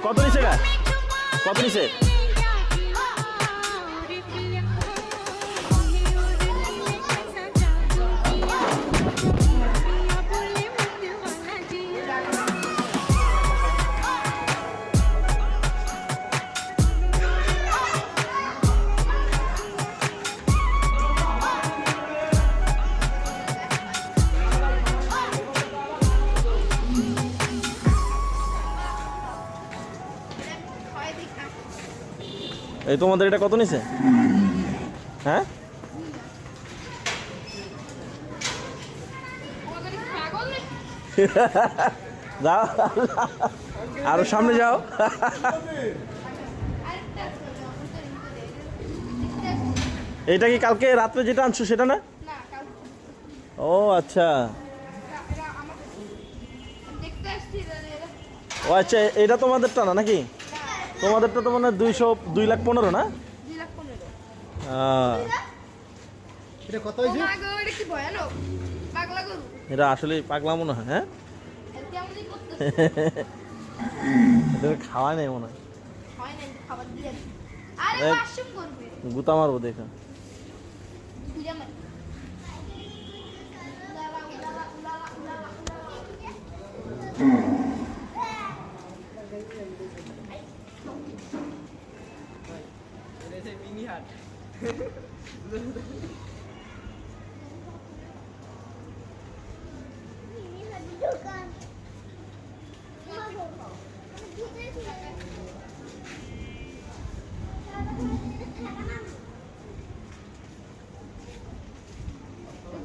কত নিচে গা? কত নিচে? এই তোমাদের এটা কত নিছে? হ্যাঁ যাও আরো সামনে যাও। এইটা কি কালকে রাত্রে যেটা আনছো সেটা না? ও আচ্ছা, ও আচ্ছা, এটা তোমাদেরটা না নাকি? তোমাদেরটা তো মানে 2,15,000 না? এটা আসলে পাগলা মনে হয়। হ্যাঁ খাওয়া নেই মনে হয়, গুতা মারবো দেখা।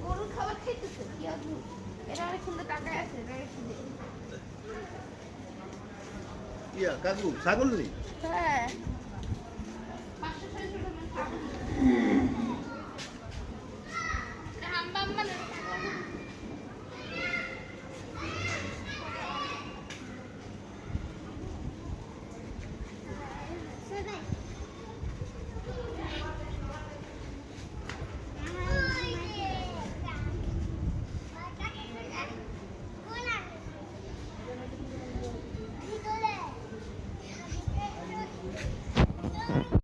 গরুর খাবার খাইতেছে কি আদু? এটা অনেক সুন্দর টাকায় আছে, এটা রেখে দে। ইয়া কাকু ছাগল নেই? হ্যাঁ